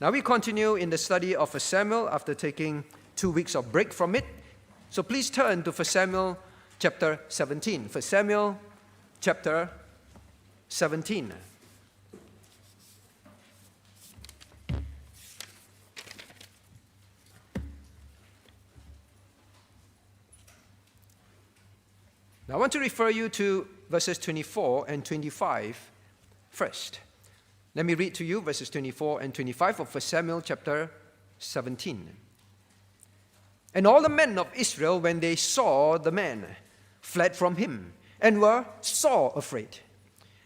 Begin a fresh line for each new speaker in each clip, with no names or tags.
Now we continue in the study of 1 Samuel after taking 2 weeks of break from it. So please turn to 1 Samuel chapter 17. 1 Samuel chapter 17. Now I want to refer you to verses 24 and 25 first. Let me read to you verses 24 and 25 of 1 Samuel chapter 17. And all the men of Israel, when they saw the man, fled from him, and were sore afraid.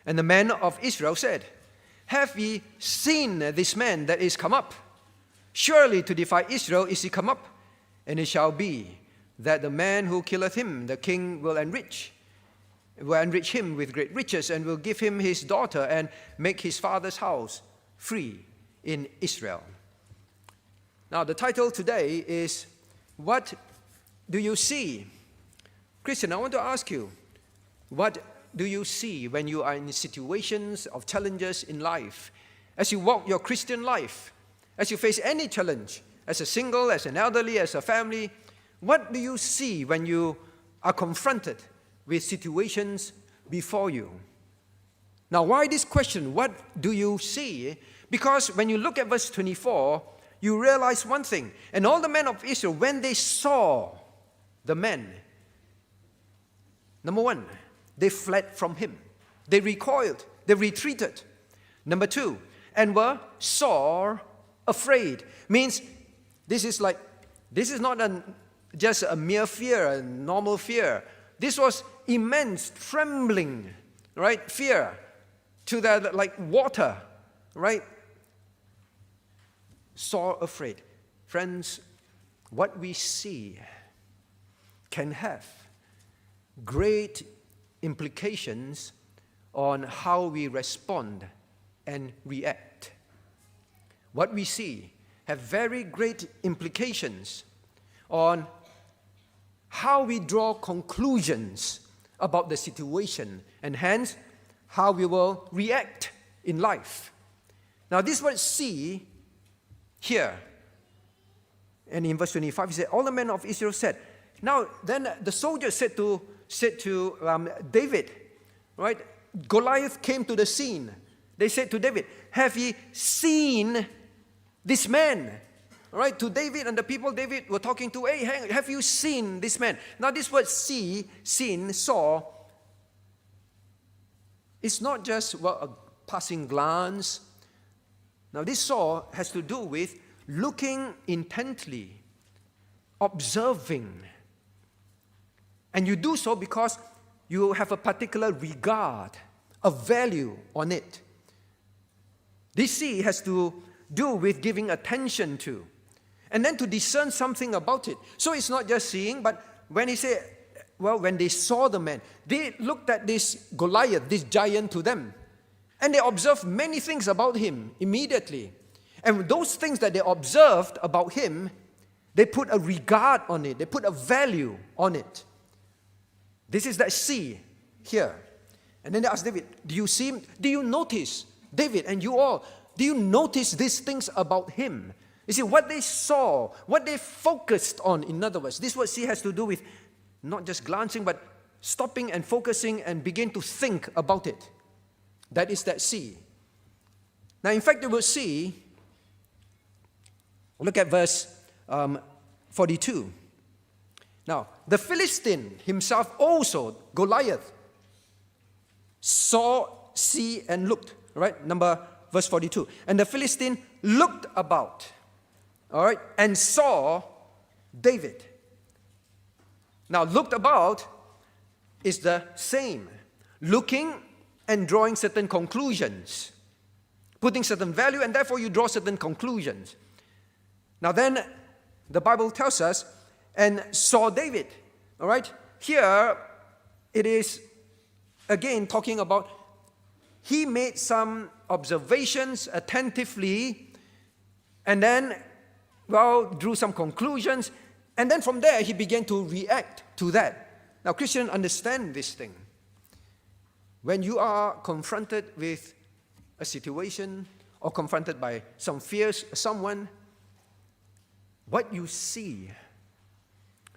And the men of Israel said, Have ye seen this man that is come up? Surely to defy Israel is he come up. And it shall be that the man who killeth him, the king will enrich him with great riches, and will give him his daughter, and make his father's house free in Israel. Now the title today is, What do you see? Christian, I want to ask you, what do you see when you are in situations of challenges in life? As you walk your Christian life, as you face any challenge, as a single, as an elderly, as a family, what do you see when you are confronted with situations before you? Now, why this question? What do you see? Because when you look at verse 24, you realize one thing. And all the men of Israel, when they saw the man, number one, they fled from him. They recoiled. They retreated. Number two, and were sore afraid. Means this is not just a mere fear, a normal fear. This was immense trembling, right? Fear to that, like water, right? Sore afraid. Friends, what we see can have great implications on how we respond and react. What we see have very great implications on how we draw conclusions about the situation, and hence how we will react in life. Now this word see here, and in verse 25 he said, all the men of Israel said. Now then the soldiers said to David, right? Goliath came to the scene. They said to David, have ye seen this man? Right, to David and the people David were talking to, hey, have you seen this man? Now this word see, seen, saw, it's not just a passing glance. Now this saw has to do with looking intently, observing. And you do so because you have a particular regard, a value on it. This see has to do with giving attention to, and then to discern something about it. So it's not just seeing, but when he said, when they saw the man, they looked at this Goliath, this giant to them, and they observed many things about him immediately. And those things that they observed about him, they put a regard on it, they put a value on it. This is that see here. And then they asked David, do you see him? Do you notice, David and you all, do you notice these things about him? You see, what they saw, what they focused on, in other words, this word see has to do with not just glancing, but stopping and focusing and begin to think about it. That is that see. Now, in fact, the word see, look at verse 42. Now, the Philistine himself also, Goliath, saw, see, and looked. Right? Verse 42. And the Philistine looked about. All right, and saw David. Now, looked about is the same. Looking and drawing certain conclusions. Putting certain value, and therefore you draw certain conclusions. Now then, the Bible tells us, and saw David. All right, here it is again talking about he made some observations attentively, and then drew some conclusions, and then from there he began to react to that. Now, Christians, understand this thing. When you are confronted with a situation or confronted by some fears, someone, what you see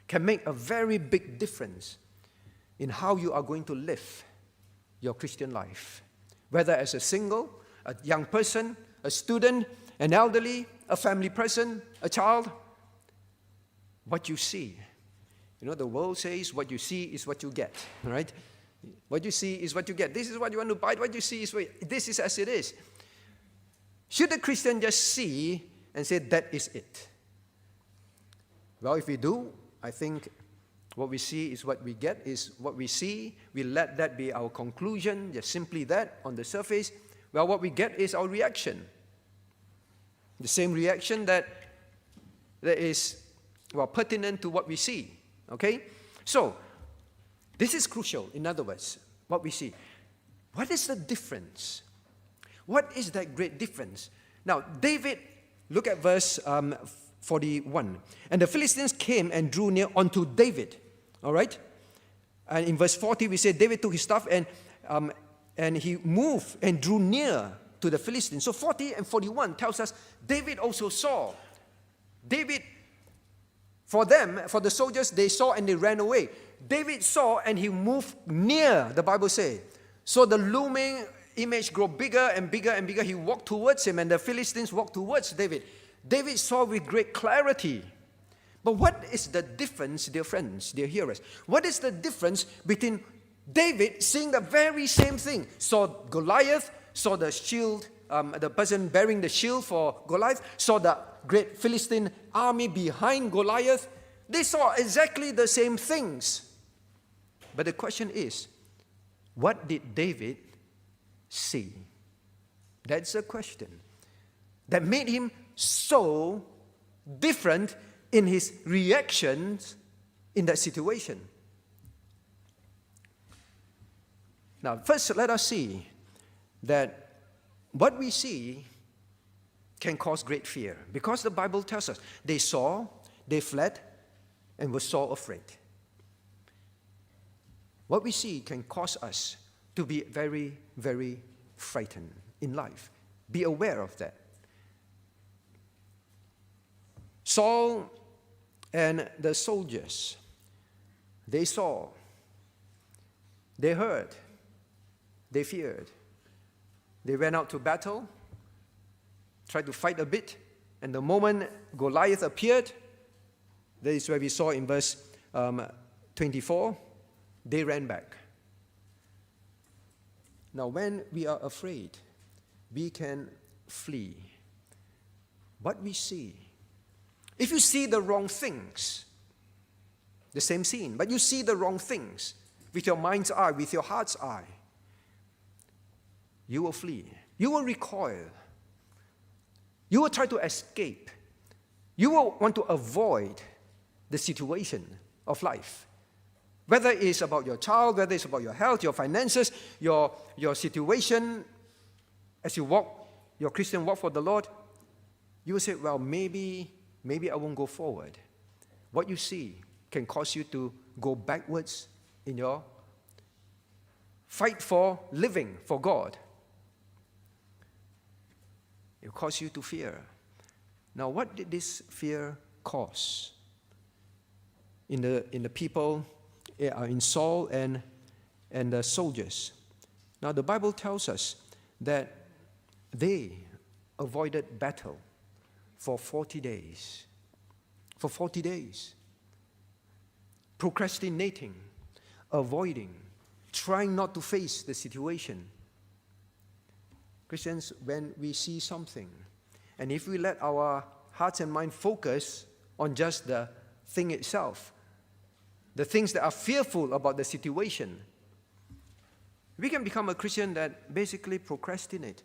can make a very big difference in how you are going to live your Christian life. Whether as a single, a young person, a student, an elderly, a family person, a child, what you see. You know, the world says what you see is what you get, right? What you see is what you get. This is what you want to buy. What you see is this is as it is. Should the Christian just see and say, that is it? Well, if we do, I think what we see is what we get, is what we see. We let that be our conclusion, just simply that on the surface. Well, what we get is our reaction. The same reaction that is, well, pertinent to what we see. Okay? So, this is crucial, in other words, what we see. What is the difference? What is that great difference? Now, David, look at verse 41. And the Philistines came and drew near unto David. All right? And in verse 40, we say, David took his staff and he moved and drew near to the Philistines. So 40 and 41 tells us David also saw. David, for them, for the soldiers, they saw and they ran away. David saw and he moved near, the Bible says. So the looming image grew bigger and bigger and bigger. He walked towards him and the Philistines walked towards David. David saw with great clarity. But what is the difference, dear friends, dear hearers? What is the difference between David seeing the very same thing? Saw Goliath, saw the shield, the person bearing the shield for Goliath, saw the great Philistine army behind Goliath. They saw exactly the same things. But the question is, what did David see? That's a question that made him so different in his reactions in that situation. Now, first, let us see that what we see can cause great fear, because the Bible tells us they saw, they fled, and were so afraid. What we see can cause us to be very, very frightened in life. Be aware of that. Saul and the soldiers, they saw, they heard, they feared. They went out to battle, tried to fight a bit, and the moment Goliath appeared, that is where we saw in verse 24, they ran back. Now, when we are afraid, we can flee. What we see, if you see the wrong things, the same scene, but you see the wrong things with your mind's eye, with your heart's eye, you will flee. You will recoil. You will try to escape. You will want to avoid the situation of life. Whether it's about your child, whether it's about your health, your finances, your situation, as you walk, your Christian walk for the Lord, you will say, well, maybe I won't go forward. What you see can cause you to go backwards in your fight for living for God. It will cause you to fear. Now, what did this fear cause in the people, in Saul and the soldiers? Now, the Bible tells us that they avoided battle for 40 days. For 40 days. Procrastinating, avoiding, trying not to face the situation. Christians, when we see something, and if we let our hearts and mind focus on just the thing itself, the things that are fearful about the situation, we can become a Christian that basically procrastinate.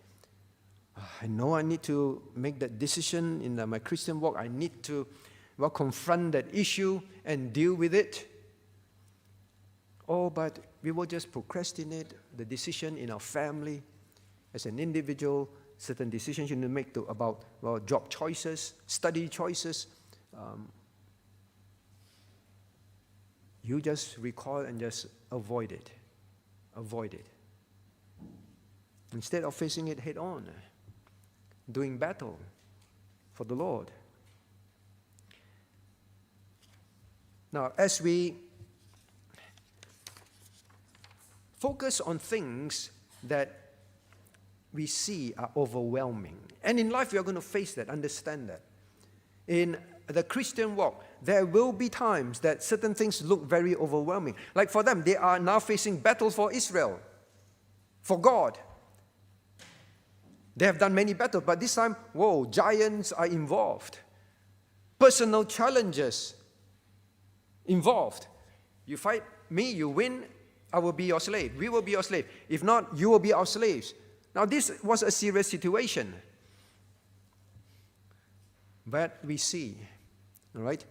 I know I need to make that decision in my Christian walk. I need to confront that issue and deal with it. Oh, but we will just procrastinate the decision in our family, as an individual, certain decisions you need to make about job choices, study choices. You just recall and just avoid it. Avoid it. Instead of facing it head on. doing battle for the Lord. Now, as we focus on things that we see are overwhelming, and in life we are going to face that, understand that. In the Christian walk, there will be times that certain things look very overwhelming. Like for them, they are now facing battle for Israel, for God. They have done many battles, but this time, whoa, giants are involved. Personal challenges involved. You fight me, you win, I will be your slave. We will be your slave. If not, you will be our slaves. Now, this was a serious situation. But we see, all right,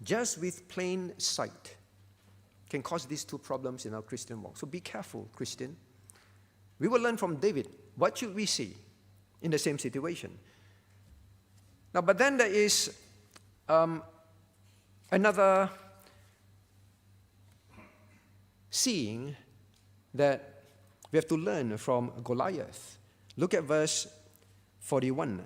just with plain sight can cause these two problems in our Christian walk. So be careful, Christian. We will learn from David. What should we see in the same situation? Now, but then there is another seeing that we have to learn from Goliath. Look at verse 41.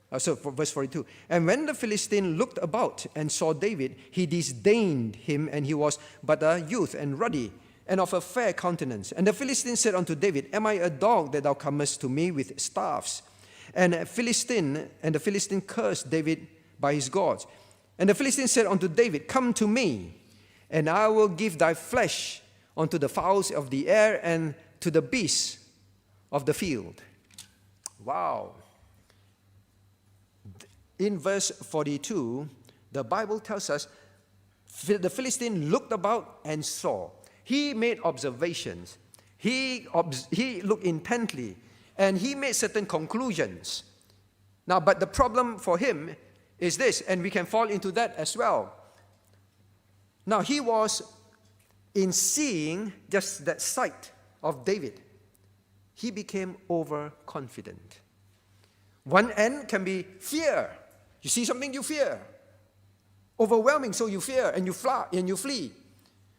Verse 42. And when the Philistine looked about and saw David, he disdained him, and he was but a youth and ruddy, and of a fair countenance. And the Philistine said unto David, Am I a dog that thou comest to me with staves? And the Philistine cursed David by his gods. And the Philistine said unto David, Come to me, and I will give thy flesh unto the fowls of the air and to the beasts of the field. Wow. In verse 42, the Bible tells us the Philistine looked about and saw. He made observations. He looked intently, and he made certain conclusions. Now, but the problem for him is this, and we can fall into that as well. Now, he was in seeing just that sight of David. He became overconfident. One end can be fear. You see something, you fear. Overwhelming, so you fear and you flee.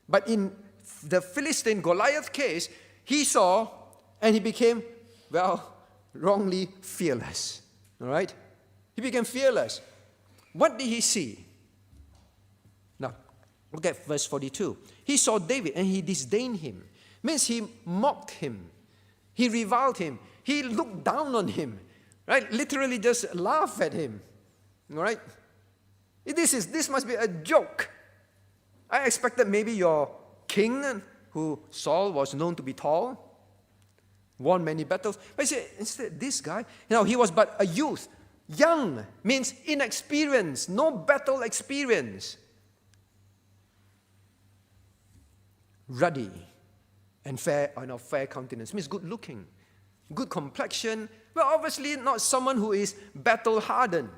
But in the Philistine Goliath case, he saw and he became, wrongly fearless. All right? He became fearless. What did he see? Now, look at verse 42. He saw David and he disdained him. Means he mocked him. He reviled him. He looked down on him. Right? Literally just laughed at him. All right? This must be a joke. I expected maybe your king, who Saul was known to be tall, won many battles. But instead, this guy, he was but a youth. Young means inexperienced, no battle experience. Ruddy and fair countenance means good looking, good complexion. Well, obviously not someone who is battle hardened.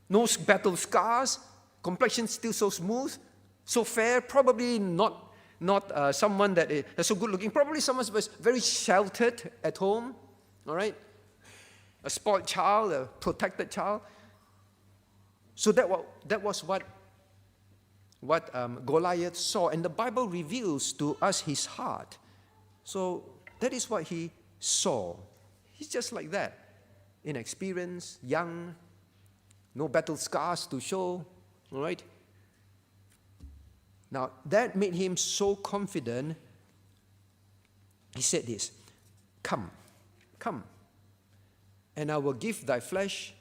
No battle scars, complexion still so smooth, so fair, probably not someone that is so good looking, probably someone who was very sheltered at home, all right? A spoiled child, a protected child. So that was what Goliath saw, and the Bible reveals to us his heart. So that is what he saw. He's just like that, inexperienced, young, no battle scars to show, all right? Now, that made him so confident, he said this, Come, and I will give thy flesh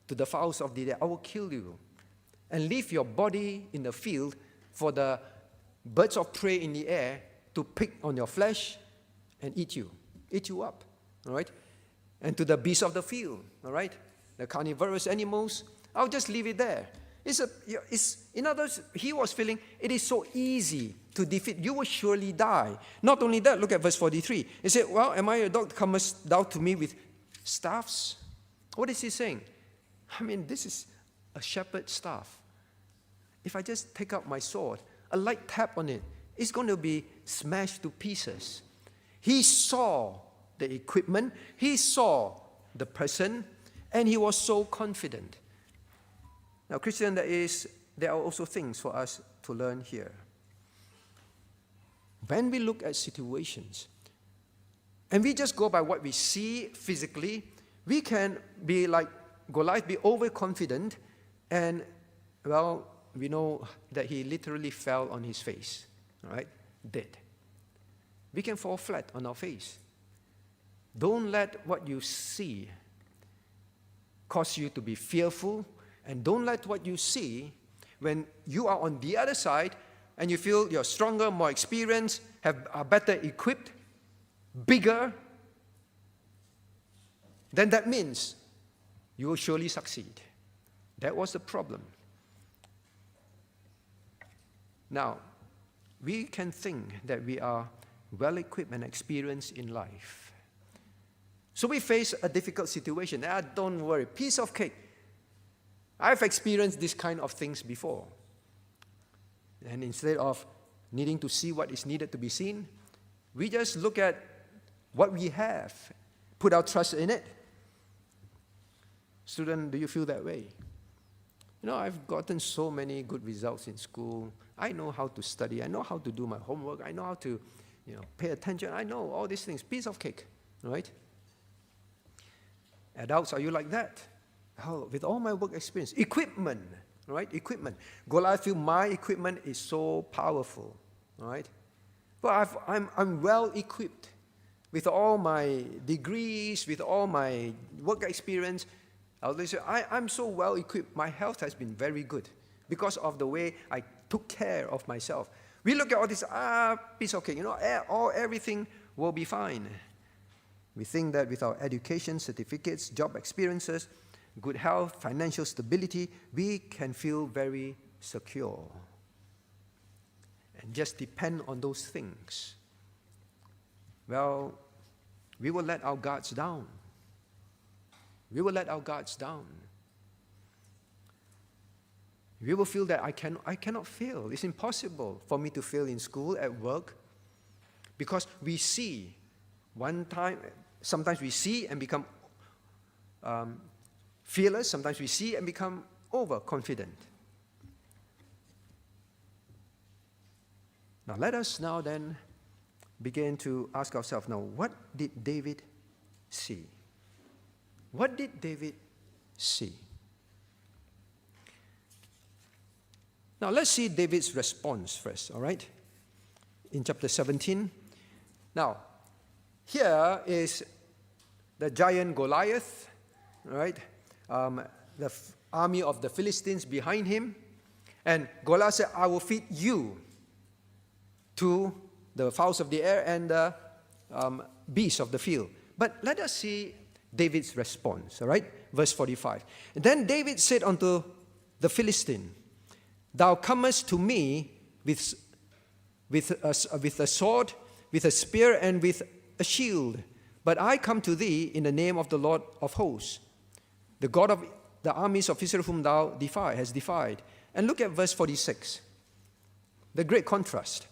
to the fowls of the air. I will kill you, and leave your body in the field for the birds of prey in the air to pick on your flesh and eat you up, all right? And to the beasts of the field, all right? The carnivorous animals, I'll just leave it there. In other words, he was feeling it is so easy to defeat. You will surely die. Not only that, look at verse 43. He said, Am I a dog, comest thou to me with staffs? What is he saying? This is a shepherd's staff. If I just take out my sword, a light tap on it, it's going to be smashed to pieces. He saw the equipment, he saw the person, and he was so confident. Now, Christian, there are also things for us to learn here. When we look at situations, and we just go by what we see physically, We can be like Goliath, be overconfident, and, well, we know that he literally fell on his face, all right, dead. We can fall flat on our face. Don't let what you see cause you to be fearful, and don't let what you see, when you are on the other side and you feel you're stronger, more experienced, are better equipped, bigger, then that means you will surely succeed. That was the problem. Now, we can think that we are well-equipped and experienced in life. So we face a difficult situation. Don't worry, piece of cake. I've experienced this kind of things before. And instead of needing to see what is needed to be seen, we just look at what we have, put our trust in it. Student, do you feel that way? You know, I've gotten so many good results in school. I know how to study. I know how to do my homework. I know how to, pay attention. I know all these things. Piece of cake, right? Adults, are you like that? Oh, with all my work experience, equipment, right? Equipment. Goliath feel my equipment is so powerful, right? But I'm well equipped with all my degrees, with all my work experience. I'm so well equipped. My health has been very good because of the way I took care of myself. We look at all this piece of cake, everything will be fine. We think that with our education, certificates, job experiences, good health, financial stability, we can feel very secure. And just depend on those things. Well, we will let our guards down. We will let our guards down. We will feel that I cannot fail. It's impossible for me to fail in school, at work, because we see sometimes we see and become fearless. Sometimes we see and become overconfident. Now let us now then begin to ask ourselves, now what did David see? What did David see? Now let's see David's response first, all right? In chapter 17. Now, here is the giant Goliath, all right? The army of the Philistines behind him. And Goliath said, I will feed you to the fowls of the air and the beasts of the field. But let us see David's response, all right? Verse 45. Then David said unto the Philistine, Thou comest to me with a sword, with a spear, and with a shield. But I come to thee in the name of the Lord of hosts, the God of the armies of Israel whom thou hast defied. And look at verse 46. The great contrast.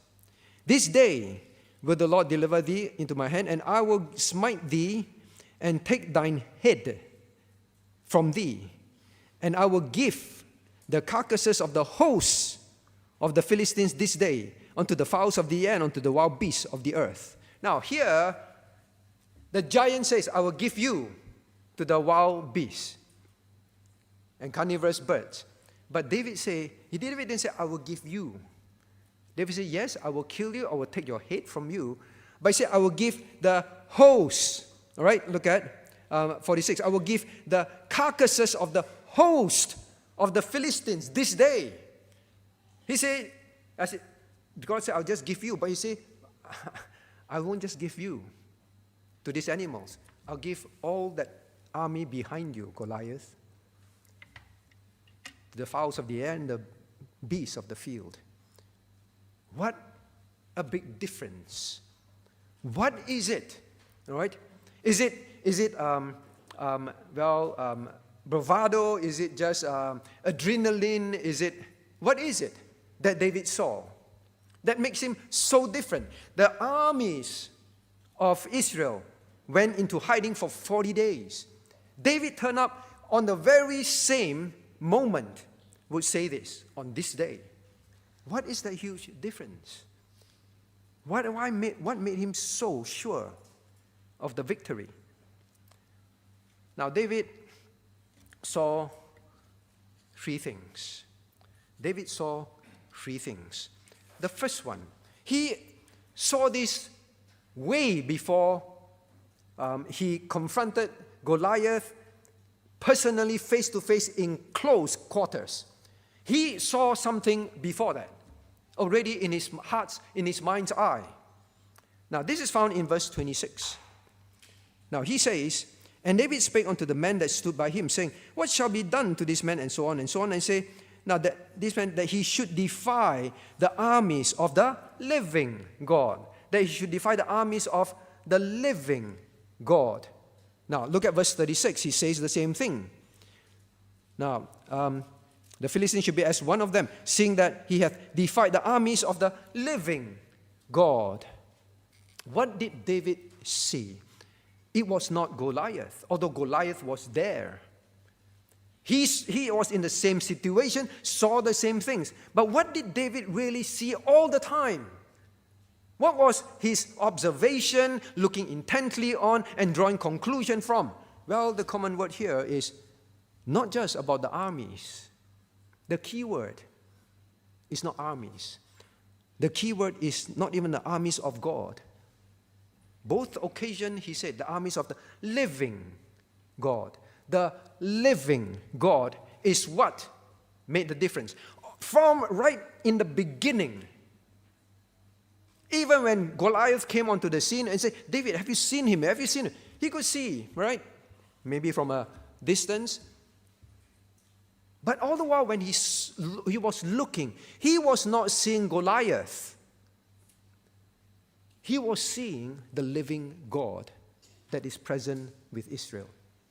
This day will the Lord deliver thee into my hand, and I will smite thee and take thine head from thee. And I will give the carcasses of the hosts of the Philistines this day unto the fowls of the air and unto the wild beasts of the earth. Now here, the giant says, I will give you to the wild beasts and carnivorous birds. But David didn't say, I will give you. David said, yes, I will kill you, I will take your head from you. But he said, I will give the hosts. All right, look at 46. I will give the carcasses of the host of the Philistines this day. He said, God said, I'll just give you. But he said, I won't just give you to these animals. I'll give all that army behind you, Goliath, the fowls of the air and the beasts of the field. What a big difference. What is it? All right? Is it bravado? Is it just adrenaline? What is it that David saw that makes him so different? The armies of Israel went into hiding for 40 days. David turned up on the very same moment, would say this, on this day. What is the huge difference? What made him so sure of the victory? Now, David saw three things. David saw three things. The first one, he saw this way before he confronted Goliath personally, face to face, in close quarters. He saw something before that, already in his heart's, in his mind's eye. Now, this is found in verse 26. Now, he says, "And David spake unto the man that stood by him, saying, What shall be done to this man?" And so on, and say, now that this man, that he should defy the armies of the living God. That he should defy the armies of the living God. Now, look at verse 36. He says the same thing. Now, the Philistine should be as one of them, seeing that he hath defied the armies of the living God. What did David see? It was not Goliath, although Goliath was there. He was in the same situation, saw the same things. But what did David really see all the time? What was his observation, looking intently on and drawing conclusion from? Well, the common word here is not just about the armies. The key word is not armies. The key word is not even the armies of God. Both occasions, he said, the armies of the living God. The living God is what made the difference. From right in the beginning, even when Goliath came onto the scene and said, "David, have you seen him? Have you seen him?" He could see, right? Maybe from a distance. But all the while when he was looking, he was not seeing Goliath. He was seeing the living God that is present with Israel.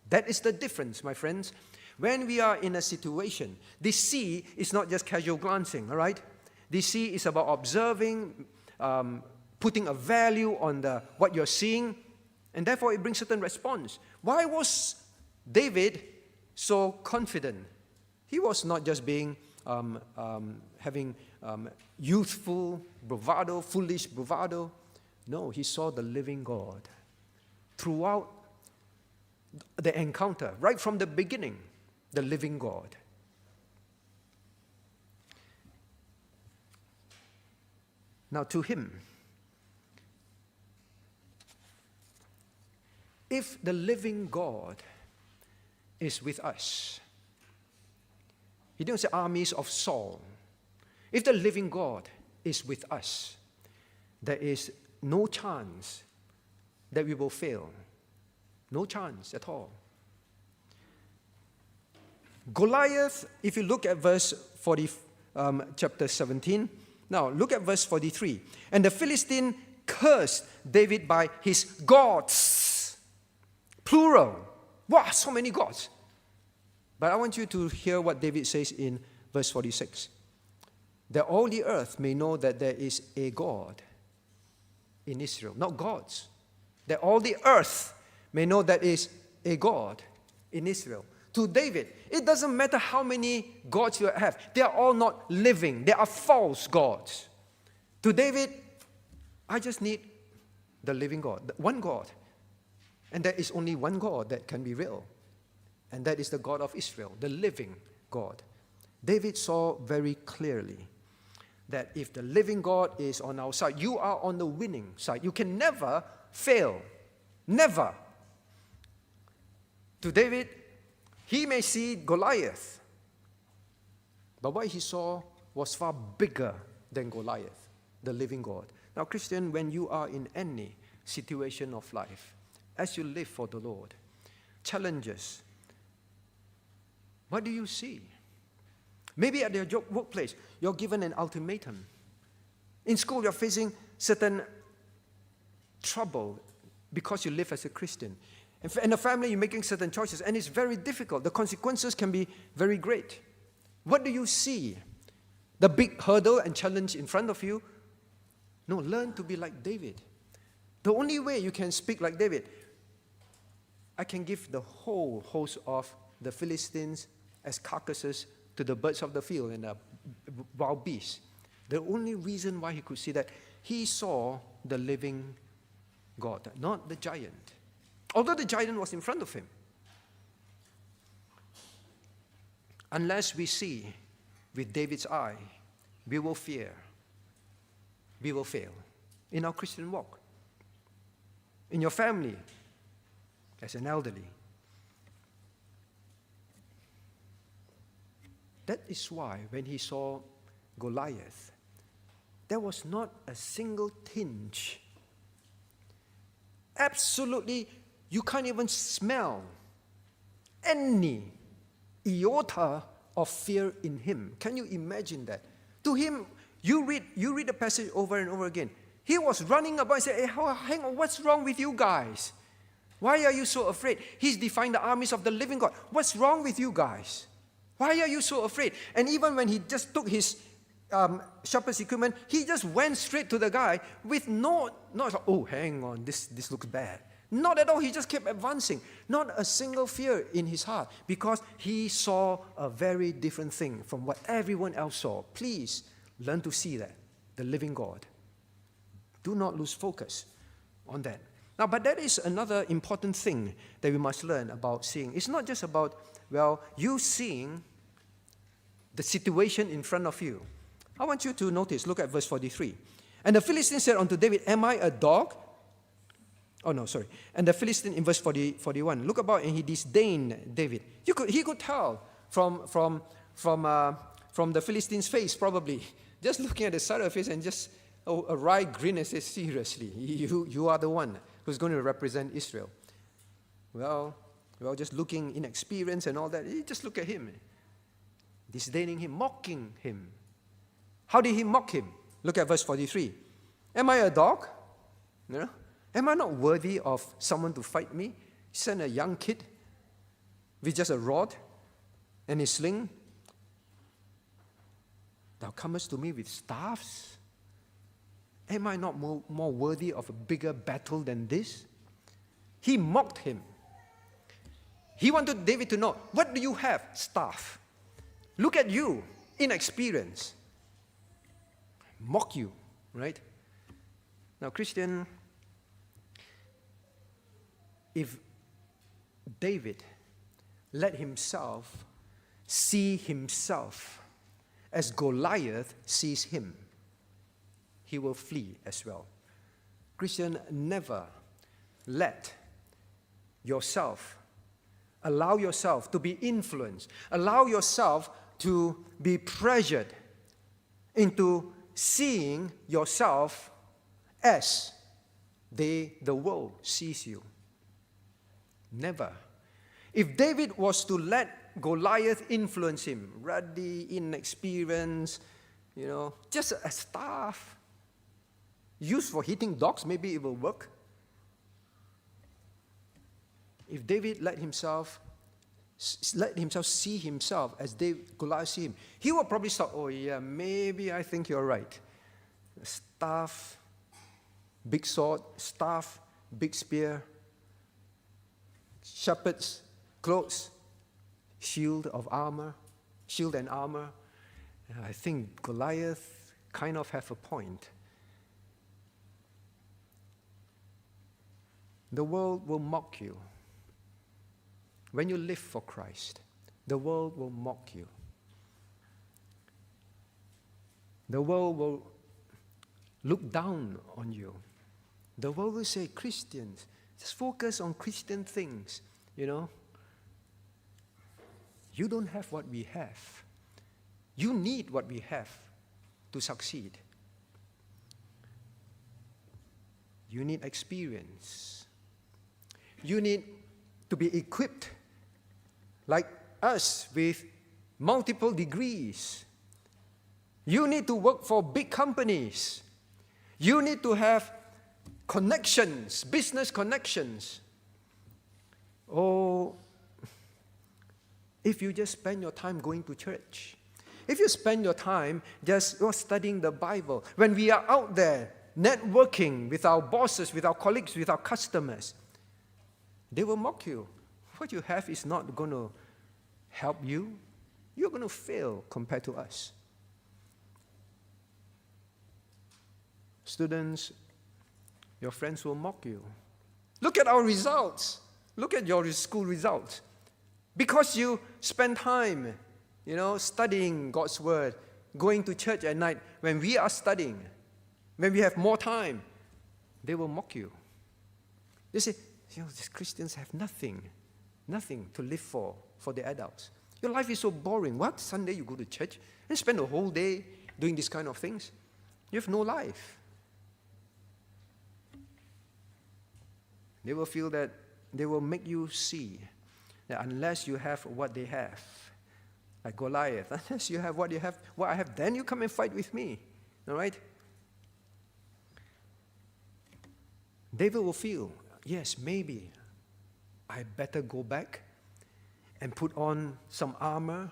That is the difference, my friends. When we are in a situation, this see is not just casual glancing, all right? This see is about observing, putting a value on what you're seeing, and therefore it brings certain response. Why was David so confident? He was not just being having youthful bravado, foolish bravado. No, he saw the living God throughout the encounter, right from the beginning, the living God. Now, to him, if the living God is with us, he didn't say armies of Saul. If the living God is with us, there is no chance that we will fail. No chance at all. Goliath, if you look at verse 40, chapter 17, now look at verse 43. "And the Philistine cursed David by his gods." Plural. Wow, so many gods. But I want you to hear what David says in verse 46. "That all the earth may know that there is a God in Israel." Not gods. That all the earth may know that is a God in Israel. To David, it doesn't matter how many gods you have. They are all not living. They are false gods. To David, I just need the living God, one God. And there is only one God that can be real. And that is the God of Israel, the living God. David saw very clearly that if the living God is on our side, you are on the winning side. You can never fail. Never. To David, he may see Goliath, but what he saw was far bigger than Goliath, the living God. Now, Christian, when you are in any situation of life, as you live for the Lord, challenges, what do you see? Maybe at your job, workplace, you're given an ultimatum. In school, you're facing certain trouble because you live as a Christian. In a family, you're making certain choices, and it's very difficult. The consequences can be very great. What do you see? The big hurdle and challenge in front of you? No, learn to be like David. The only way you can speak like David, I can give the whole host of the Philistines as carcasses to the birds of the field and the wild beasts. The only reason why he could see that, he saw the living God, not the giant. Although the giant was in front of him. unless we see with David's eye, we will fear. We will fail in our Christian walk. In your family, as an elderly. That is why when he saw Goliath, there was not a single tinge. Absolutely, you can't even smell any iota of fear in him. Can you imagine that? To him, you read the passage over and over again. He was running about and said, hey, hang on, what's wrong with you guys? Why are you so afraid? He's defying the armies of the living God. What's wrong with you guys? Why are you so afraid? And even when he just took his shepherd's equipment, he just went straight to the guy with not oh, hang on, this looks bad. Not at all. He just kept advancing. Not a single fear in his heart because he saw a very different thing from what everyone else saw. Please learn to see that, the living God. Do not lose focus on that. Now, but that is another important thing that we must learn about seeing. It's not just about, well, you seeing the situation in front of you. I want you to notice, look at verse 43. And the Philistine said unto David, am I a dog? Oh, no, sorry. And the Philistine in verse 41, look about and he disdained David. He could tell from the Philistine's face, probably. Just looking at the side of his face and just a wry grin and say, seriously, you are the one who's going to represent Israel. Well, just looking inexperienced and all that. You just look at him, disdaining him, mocking him. How did he mock him? Look at verse 43. Am I a dog? You know? Am I not worthy of someone to fight me? He sent a young kid with just a rod and a sling. Thou comest to me with staves? Am I not more worthy of a bigger battle than this? He mocked him. He wanted David to know, what do you have? Staff. Look at you, inexperienced. Mock you, right? Now, Christian, if David let himself see himself as Goliath sees him, he will flee as well. Christian, never let yourself, allow yourself to be influenced, allow yourself to be pressured into seeing yourself as the world sees you. Never. If David was to let Goliath influence him, ruddy, inexperienced, just a staff, used for hitting dogs, maybe it will work. If David let himself see himself as Goliath see him, he will probably stop, oh yeah, maybe I think you're right. Staff, big sword, staff, big spear, shepherd's clothes, shield and armor. I think Goliath kind of have a point. The world will mock you. When you live for Christ, the world will mock you. The world will look down on you. The world will say, Christians, just focus on Christian things, You don't have what we have. You need what we have to succeed. You need experience. You need to be equipped like us with multiple degrees. You need to work for big companies. You need to have connections, business connections. Oh, if you just spend your time going to church, if you spend your time just studying the Bible, when we are out there networking with our bosses, with our colleagues, with our customers, they will mock you. What you have is not going to help you. You're going to fail compared to us. Students, your friends will mock you. Look at our results. Look at your school results. Because you spend time studying God's word, going to church at night, when we are studying, when we have more time, they will mock you. They say, these Christians have nothing to live for the adults. Your life is so boring. What? Sunday you go to church and spend the whole day doing these kind of things? You have no life. They will feel that they will make you see that unless you have what they have, like Goliath, unless you have what I have, then you come and fight with me. All right? David will feel, yes, maybe I better go back and put on some armor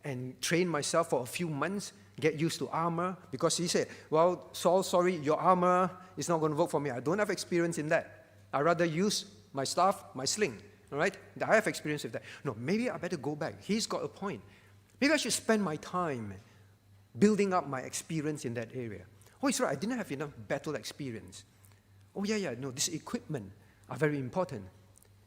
and train myself for a few months, get used to armor, because he said, well, Saul, sorry, your armor is not going to work for me. I don't have experience in that. I'd rather use my staff, my sling, all right? I have experience with that. No, maybe I better go back. He's got a point. Maybe I should spend my time building up my experience in that area. Oh, it's right, I didn't have enough battle experience. Oh, no, this equipment are very important.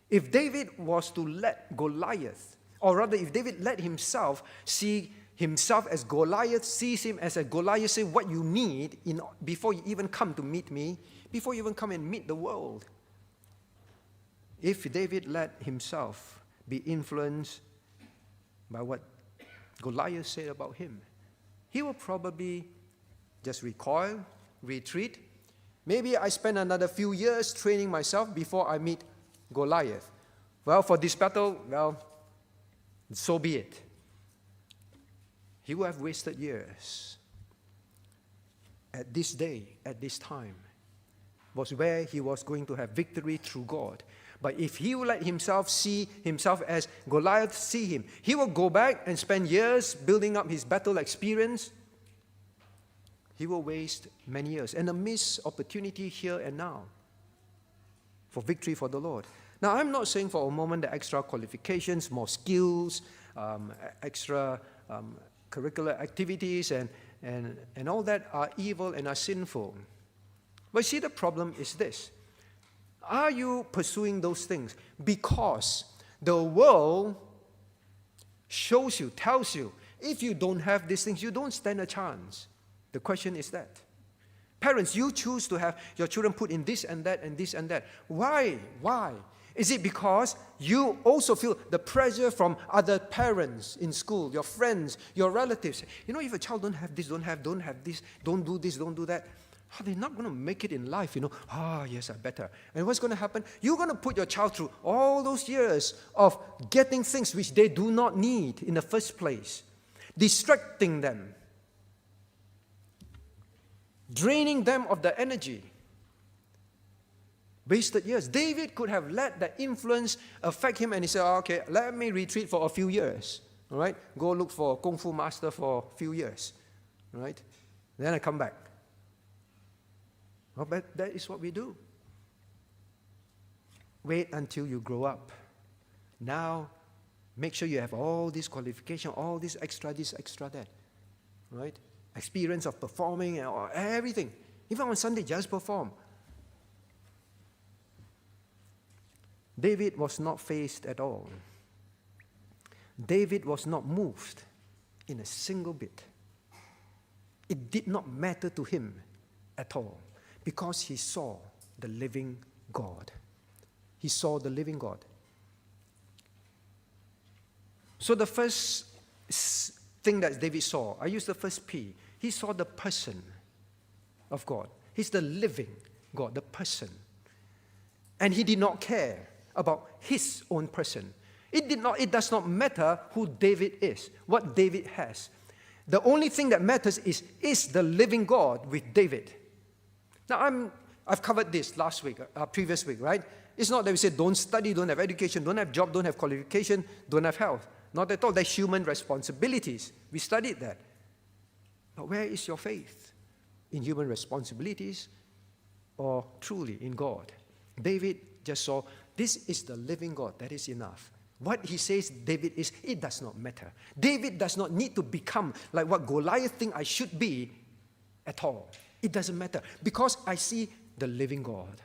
If David was to let Goliath, or rather if David let himself see himself as Goliath, sees him as a Goliath, say what you need before you even come to meet me, before you even come and meet the world. If David let himself be influenced by what Goliath said about him, he will probably just recoil, retreat. Maybe I spend another few years training myself before I meet Goliath. Well, for this battle, so be it. He will have wasted years. At this day, at this time, was where he was going to have victory through God. But if he will let himself see himself as Goliath see him, he will go back and spend years building up his battle experience. He will waste many years and a missed opportunity here and now for victory for the Lord. Now, I'm not saying for a moment that extra qualifications, more skills, extra curricular activities and all that are evil and are sinful. But see, the problem is this. Are you pursuing those things because the world shows you, tells you, if you don't have these things, you don't stand a chance? The question is that. Parents, you choose to have your children put in this and that and this and that. Why? Why? Is it because you also feel the pressure from other parents in school, your friends, your relatives? If a child don't have this, don't have this, don't do this, don't do that, they're not going to make it in life, yes, I better. And what's going to happen? You're going to put your child through all those years of getting things which they do not need in the first place, distracting them, draining them of the energy. Wasted years. David could have let that influence affect him and he said, okay, let me retreat for a few years. All right? Go look for a Kung Fu master for a few years. All right? Then I come back. Well, but that is what we do. Wait until you grow up. Now, make sure you have all these qualifications, all this, extra that. Right? Experience of performing and everything. Even on Sunday, just perform. David was not fazed at all. David was not moved in a single bit. It did not matter to him at all because he saw the living God. He saw the living God. So the first thing that David saw, I use the first P, he saw the person of God. He's the living God, the person. And he did not care about his own person. It does not matter who David is, what David has. The only thing that matters is the living God with David. Now, I've covered this previous week, right? It's not that we say don't study, don't have education, don't have job, don't have qualification, don't have health. Not at all. They're human responsibilities. We studied that. But where is your faith? In human responsibilities or truly in God? David just saw, this is the living God. That is enough. What he says David is, it does not matter. David does not need to become like what Goliath thinks I should be at all. It doesn't matter because I see the living God.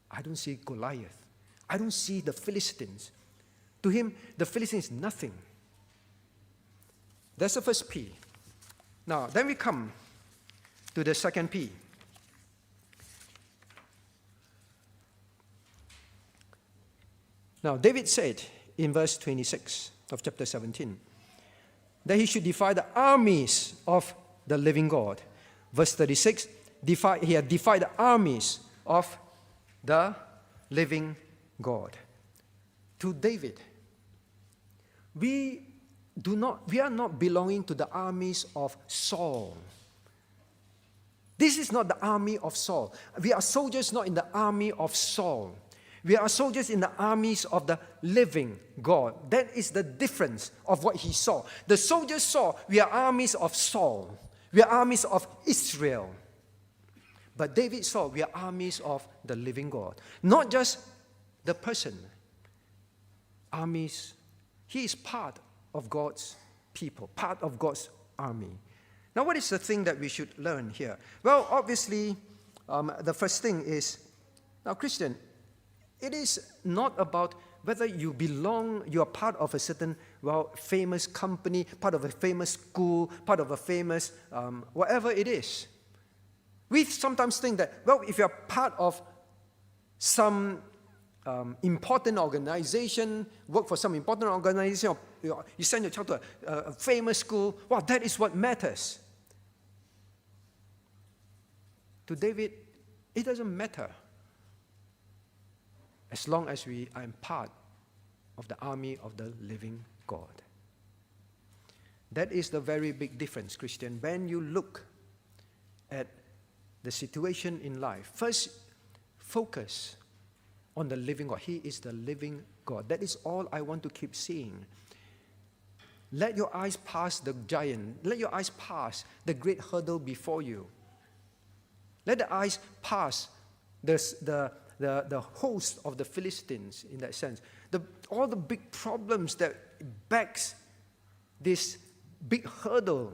I don't see Goliath. I don't see the Philistines. To him, the Philistines is nothing. That's the first P. Now, then we come to the second P. Now, David said in verse 26 of chapter 17 that he should defy the armies of the living God. Verse 36, he had defied the armies of the living God. To David, we are not belonging to the armies of Saul. This is not the army of Saul. We are soldiers not in the army of Saul. We are soldiers in the armies of the living God. That is the difference of what he saw. The soldiers saw we are armies of Saul. We are armies of Israel. But David saw we are armies of the living God. Not just the person. Armies. He is part of God's people, part of God's army. Now, what is the thing that we should learn here? Well, obviously, the first thing is, now, Christian, it is not about whether you are part of a certain, famous company, part of a famous school, part of a famous, whatever it is. We sometimes think that, if you're part of some important organization, work for some important organization, or you send your child to a famous school, that is what matters. To David, it doesn't matter. As long as I am part of the army of the living God. That is the very big difference, Christian. When you look at the situation in life, first focus on the living God. He is the living God. That is all I want to keep seeing. Let your eyes pass the giant. Let your eyes pass the great hurdle before you. Let the eyes pass the host of the Philistines, in that sense. All the big problems that backs this big hurdle.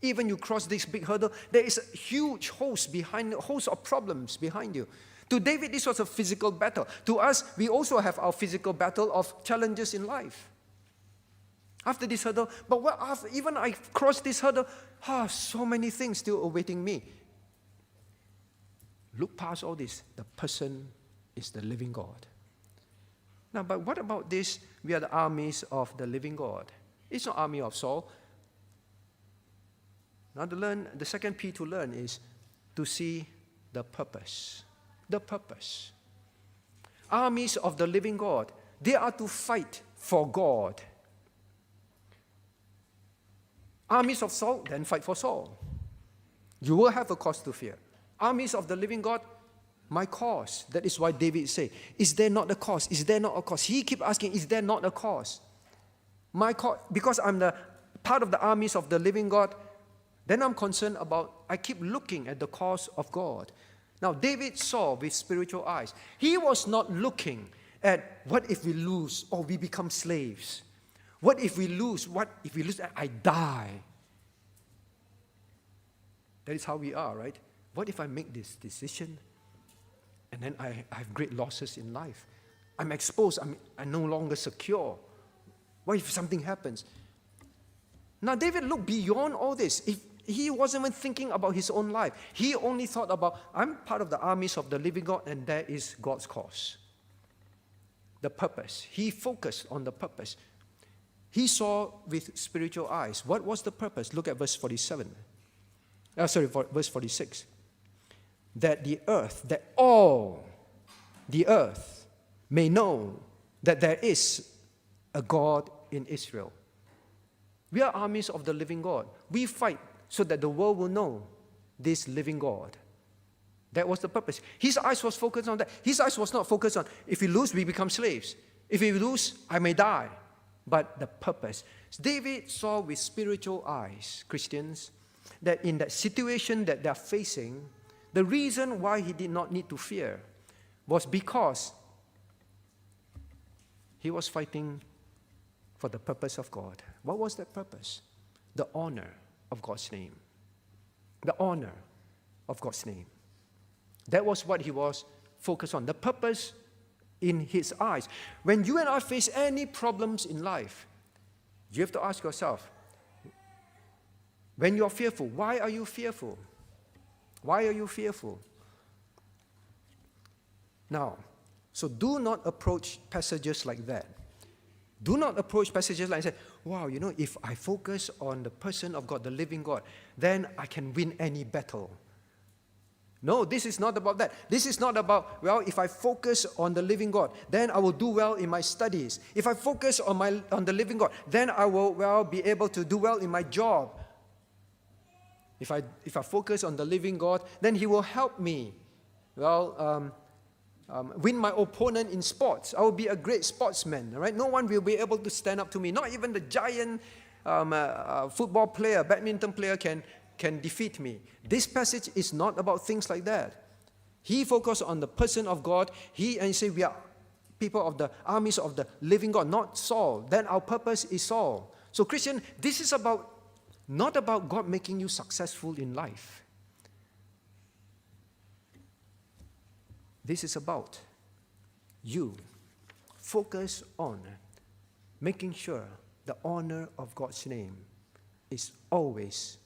Even you cross this big hurdle, there is a huge host of problems behind you. To David, this was a physical battle. To us, we also have our physical battle of challenges in life. After this hurdle, even I crossed this hurdle, so many things still awaiting me. Look past all this. The person is the living God. Now, but what about this? We are the armies of the living God. It's not army of Saul. Now, the second P to learn is to see the purpose. The purpose. Armies of the living God. They are to fight for God. Armies of Saul, then fight for Saul. You will have a cause to fear. Armies of the living God, my cause. That is why David said, is there not a cause? Is there not a cause? He keeps asking, is there not a cause? My cause, because I'm the part of the armies of the living God, then I'm concerned about, I keep looking at the cause of God. Now, David saw with spiritual eyes. He was not looking at what if we lose or we become slaves. What if we lose? What if we lose? I die. That is how we are, right? What if I make this decision and then I have great losses in life? I'm exposed. I'm no longer secure. What if something happens? Now, David looked beyond all this. If he wasn't even thinking about his own life. He only thought about, I'm part of the armies of the living God, and that is God's cause. The purpose. He focused on the purpose. He saw with spiritual eyes. What was the purpose? Look at verse 47. Verse 46. That the earth may know that there is a God in Israel. We are armies of the living God. We fight so that the world will know this living God. That was the purpose. His eyes was focused on that. His eyes was not focused on, if we lose, we become slaves. If we lose, I may die. But the purpose. David saw with spiritual eyes, Christians, that in that situation that they're facing, the reason why he did not need to fear was because he was fighting for the purpose of God. What was that purpose? The honor of God's name. The honor of God's name. That was what he was focused on. The purpose in his eyes. When you and I face any problems in life, you have to ask yourself, When you're fearful, why are you fearful? Why are you fearful? Now, so do not approach passages like that. Do not approach passages like that. Wow, if I focus on the person of God, the living God, then I can win any battle. No, this is not about that. This is not about, if I focus on the living God, then I will do well in my studies. If I focus on the living God, then I will, be able to do well in my job. If I focus on the living God, then He will help me, win my opponent in sports. I will be a great sportsman, right? No one will be able to stand up to me. Not even the giant football player, badminton player can defeat me. This passage is not about things like that. He focused on the person of God. And he said, we are people of the armies of the living God, not Saul. Then our purpose is Saul. So Christian, this is not about God making you successful in life. This is about you focus on making sure the honor of God's name is always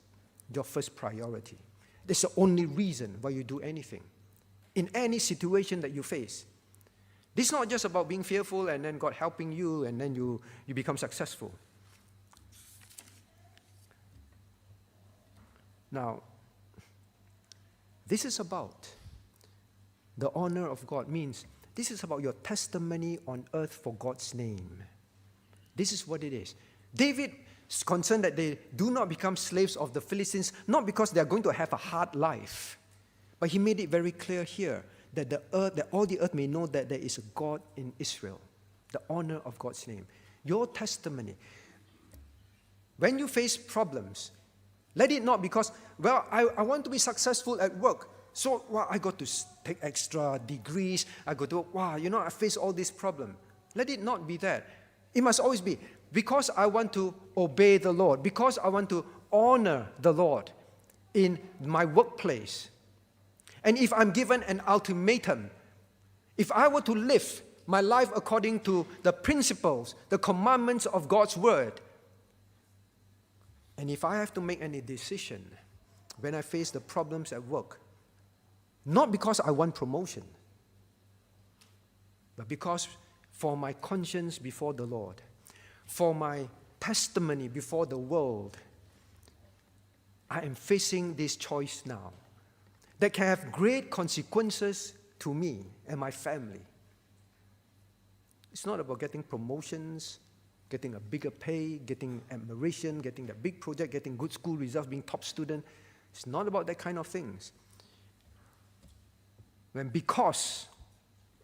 your first priority. That's the only reason why you do anything. In any situation that you face. This is not just about being fearful and then God helping you and then you become successful. Now, this is about the honor of God. Means this is about your testimony on earth for God's name. This is what it is. David is concerned that they do not become slaves of the Philistines, not because they are going to have a hard life, but he made it very clear here that all the earth may know that there is a God in Israel, the honor of God's name. Your testimony. When you face problems, let it not because, I want to be successful at work. So, I got to take extra degrees. I got to, I face all this problem. Let it not be that. It must always be, because I want to obey the Lord, because I want to honor the Lord in my workplace. And if I'm given an ultimatum, if I were to live my life according to the principles, the commandments of God's word, and if I have to make any decision when I face the problems at work, not because I want promotion, but because for my conscience before the Lord, for my testimony before the world, I am facing this choice now that can have great consequences to me and my family. It's not about getting promotions, getting a bigger pay, getting admiration, getting that big project, getting good school results, being top student. It's not about that kind of things. When because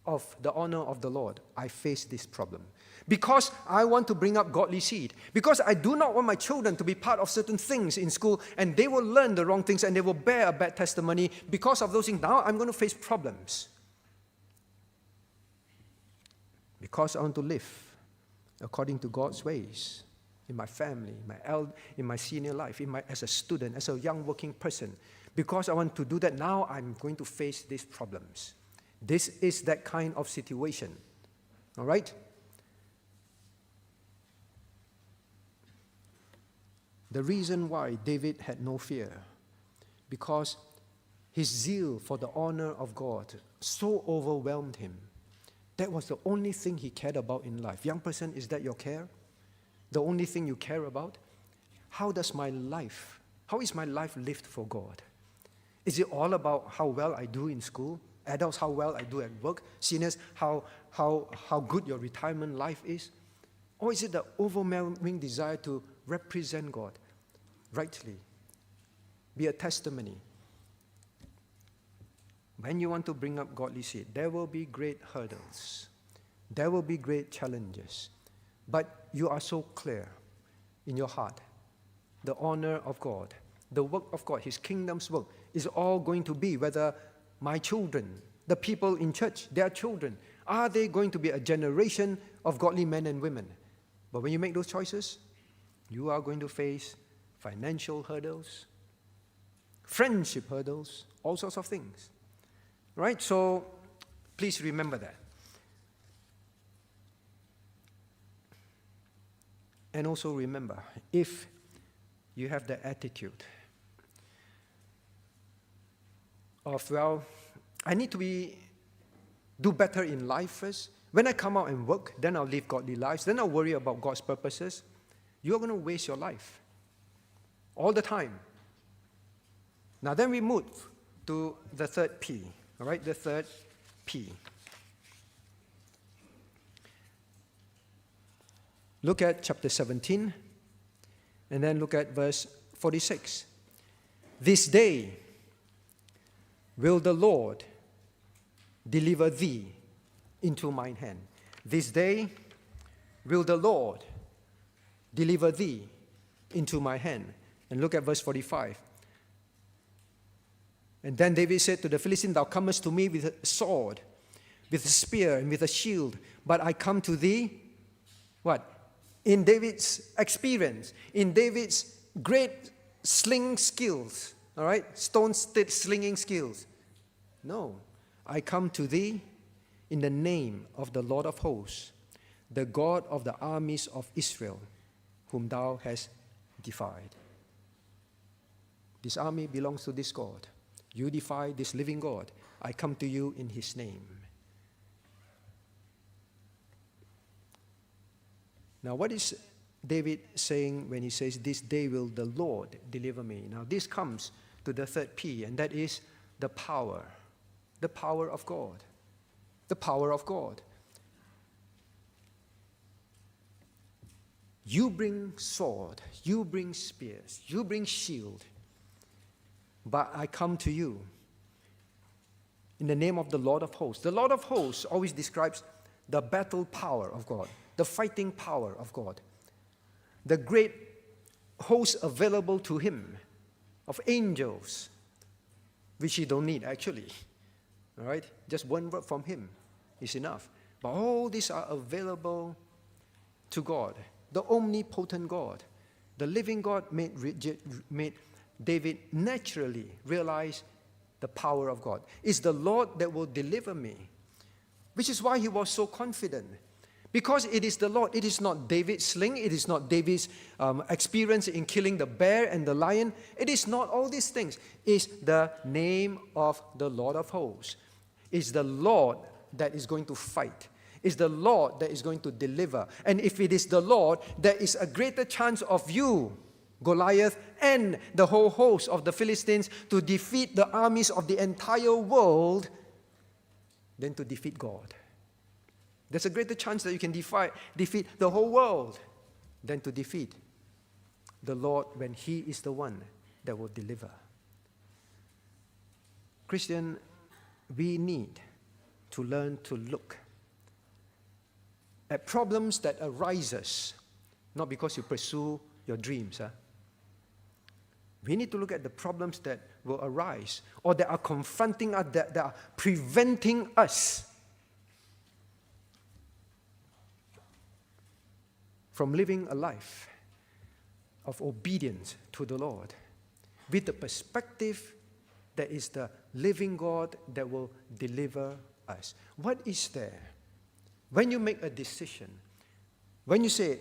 of the honor of the Lord, I face this problem. Because I want to bring up godly seed. Because I do not want my children to be part of certain things in school and they will learn the wrong things and they will bear a bad testimony. Because of those things, now I'm going to face problems. Because I want to live according to God's ways in my family, in my senior life, as a student, as a young working person. Because I want to do that, now I'm going to face these problems. This is that kind of situation. All right? The reason why David had no fear, because his zeal for the honor of God so overwhelmed him. That was the only thing he cared about in life. Young person, is that your care? The only thing you care about? How is my life lived for God? Is it all about how well I do in school? Adults, how well I do at work? Seniors, how good your retirement life is? Or is it the overwhelming desire to represent God rightly? Be a testimony. When you want to bring up godly seed, there will be great hurdles. There will be great challenges. But you are so clear in your heart. The honor of God, the work of God, His kingdom's work is all going to be whether my children, the people in church, their children, are they going to be a generation of godly men and women? But when you make those choices, you are going to face financial hurdles, friendship hurdles, all sorts of things. Right? So, please remember that. And also remember, if you have the attitude of, well, I need to do better in life first. When I come out and work, then I'll live godly lives. Then I'll worry about God's purposes. You're going to waste your life all the time. Now then we move to the third P. All right, the third P. Look at chapter 17, and then look at verse 46. This day will the Lord deliver thee into mine hand. This day will the Lord deliver thee into my hand. And look at verse 45. And then David said to the Philistine, thou comest to me with a sword, with a spear, and with a shield, but I come to thee, what? In David's experience, in David's great sling skills, all right? Stone stick slinging skills. No, I come to thee in the name of the Lord of hosts, the God of the armies of Israel, whom thou hast defied. This army belongs to this God. You defy this living God. I come to you in his name. Now, what is David saying when he says, this day will the Lord deliver me? Now, this comes to the third P, and that is the power. The power of God. The power of God. You bring sword, you bring spears, you bring shield, but I come to you in the name of the Lord of hosts. The Lord of hosts always describes the battle power of God, the fighting power of God, the great host available to him of angels, which he don't need actually. All right? Just one word from him is enough. But all these are available to God, the omnipotent God. The living God made David naturally realize the power of God. It's the Lord that will deliver me, which is why he was so confident. Because it is the Lord. It is not David's sling. It is not David's experience in killing the bear and the lion. It is not all these things. It's the name of the Lord of hosts. It's the Lord that is going to fight. It's the Lord that is going to deliver. And if it is the Lord, there is a greater chance of you, Goliath, and the whole host of the Philistines to defeat the armies of the entire world than to defeat God. There's a greater chance that you can defeat the whole world than to defeat the Lord when he is the one that will deliver. Christian, we need to learn to look at problems that arises, not because you pursue your dreams. We need to look at the problems that will arise or that are confronting us, that are preventing us from living a life of obedience to the Lord with the perspective that is the living God that will deliver us. What is there? When you make a decision, when you say,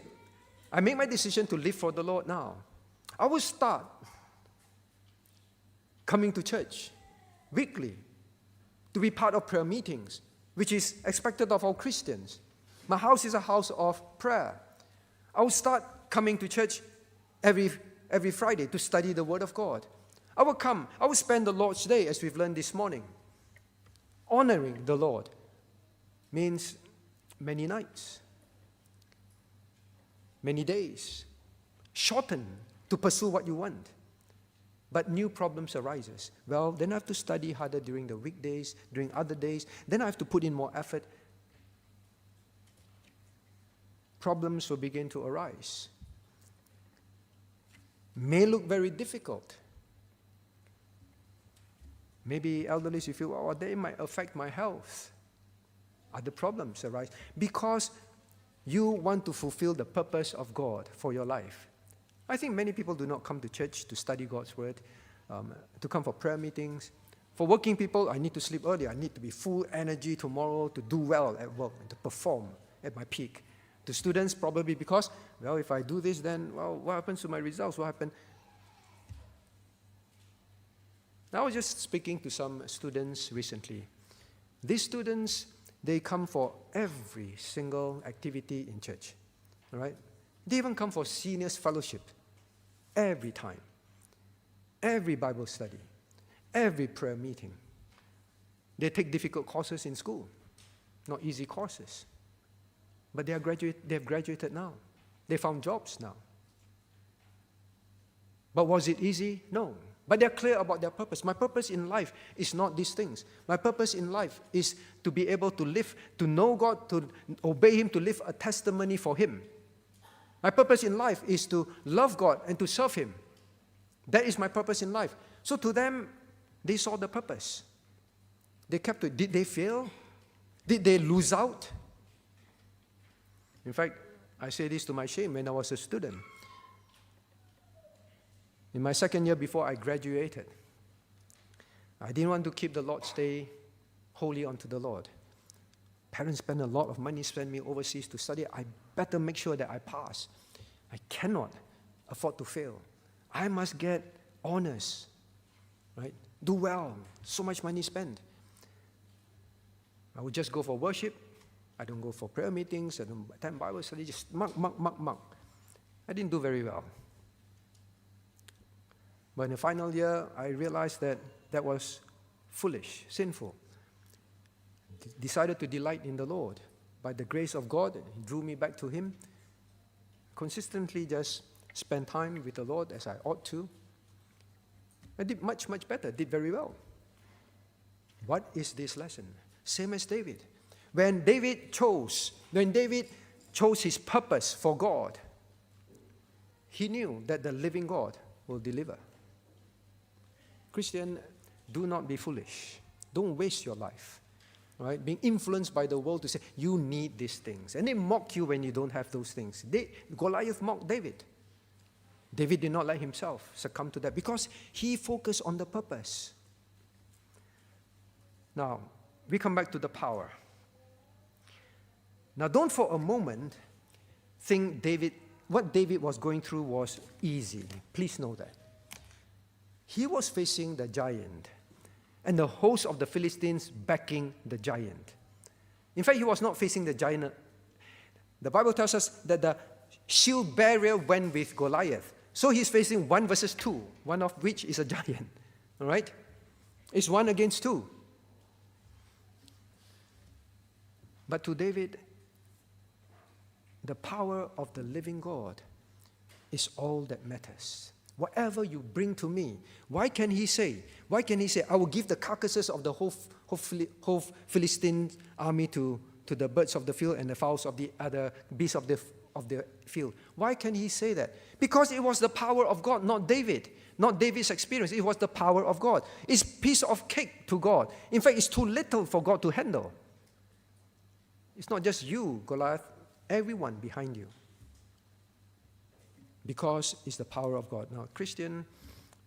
I make my decision to live for the Lord now, I will start coming to church weekly to be part of prayer meetings, which is expected of all Christians. My house is a house of prayer. I will start coming to church every Friday to study the Word of God. I will spend the Lord's Day, as we've learned this morning. Honoring the Lord means many nights, many days, shorten to pursue what you want. But new problems arises. Well, then I have to study harder during the weekdays, during other days. Then I have to put in more effort. Problems will begin to arise. May look very difficult. Maybe elderly, you feel, oh, they might affect my health. Other problems arise because you want to fulfill the purpose of God for your life. I think many people do not come to church to study God's Word, to come for prayer meetings. For working people, I need to sleep early. I need to be full energy tomorrow to do well at work and to perform at my peak. To students, probably because, well, if I do this, then, well, what happens to my results? What happens? Now, I was just speaking to some students recently. These students, they come for every single activity in church, all right? They even come for seniors fellowship every time, every Bible study, every prayer meeting. They take difficult courses in school, not easy courses. But they have graduated now. They found jobs now. But was it easy? No. But they're clear about their purpose. My purpose in life is not these things. My purpose in life is to be able to live, to know God, to obey Him, to live a testimony for Him. My purpose in life is to love God and to serve Him. That is my purpose in life. So to them, they saw the purpose. They kept it. Did they fail? Did they lose out? In fact, I say this to my shame when I was a student. In my second year before I graduated, I didn't want to keep the Lord's Day wholly unto the Lord. Parents spend a lot of money, send me overseas to study. I better make sure that I pass. I cannot afford to fail. I must get honors, right? Do well. So much money spent. I would just go for worship. I don't go for prayer meetings. I don't attend Bible study. Just mark. I didn't do very well. But in the final year, I realized that that was foolish, sinful. Decided to delight in the Lord. By the grace of God, He drew me back to Him. Consistently just spend time with the Lord as I ought to. I did much, much better, did very well. What is this lesson? Same as David. When David chose his purpose for God, he knew that the living God will deliver. Christian, do not be foolish. Don't waste your life. Right? Being influenced by the world to say, you need these things. And they mock you when you don't have those things. Goliath mocked David. David did not let himself succumb to that because he focused on the purpose. Now, we come back to the power. Now, don't for a moment think what David was going through was easy. Please know that. He was facing the giant and the host of the Philistines backing the giant. In fact, he was not facing the giant. The Bible tells us that the shield bearer went with Goliath. So he's facing 1 versus 2, one of which is a giant. All right? It's 1 against 2. But to David, the power of the living God is all that matters. Whatever you bring to me, why can he say, I will give the carcasses of the whole Philistine army to the birds of the field and the fowls of the other beasts of the field? Why can he say that? Because it was the power of God, not David. Not David's experience. It was the power of God. It's a piece of cake to God. In fact, it's too little for God to handle. It's not just you, Goliath, everyone behind you. Because it's the power of God. Now, Christian,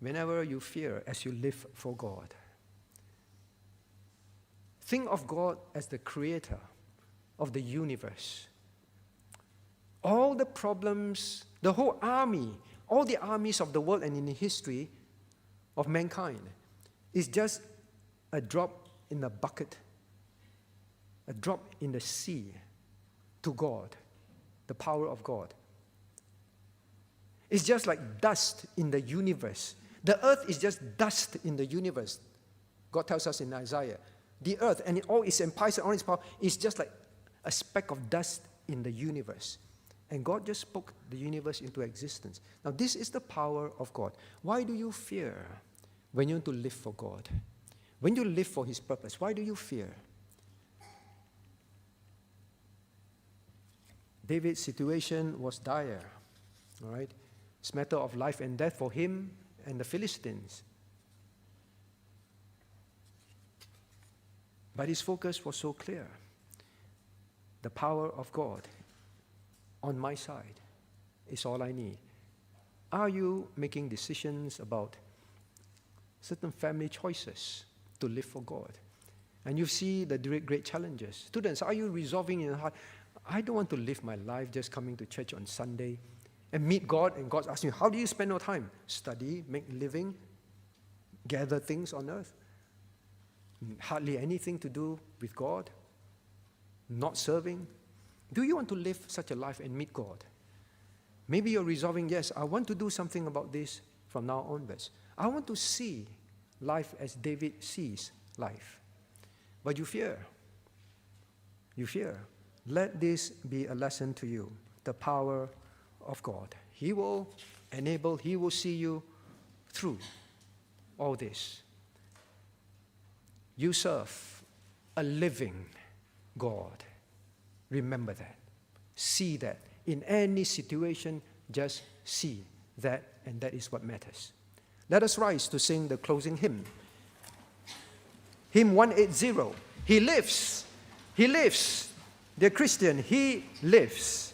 whenever you fear as you live for God, think of God as the creator of the universe. All the problems, the whole army, all the armies of the world and in the history of mankind is just a drop in the bucket, a drop in the sea to God, the power of God. It's just like dust in the universe. The earth is just dust in the universe. God tells us in Isaiah, the earth and all its empires and all its power is just like a speck of dust in the universe. And God just spoke the universe into existence. Now, this is the power of God. Why do you fear when you want to live for God? When you live for His purpose, why do you fear? David's situation was dire, all right? It's a matter of life and death for him and the Philistines. But his focus was so clear. The power of God on my side is all I need. Are you making decisions about certain family choices to live for God? And you see the great challenges. Students, are you resolving in your heart, I don't want to live my life just coming to church on Sunday and meet God, and God asks you, how do you spend your time? Study, make living, gather things on earth, hardly anything to do with God, not serving. Do you want to live such a life and meet God? Maybe you're resolving, yes, I want to do something about this from now onwards. I want to see life as David sees life. But you fear. You fear. Let this be a lesson to you, the power of God. He will enable, He will see you through all this. You serve a living God. Remember that. See that. In any situation, just see that, and that is what matters. Let us rise to sing the closing hymn. Hymn 180. He lives. He lives. Dear Christian, He lives.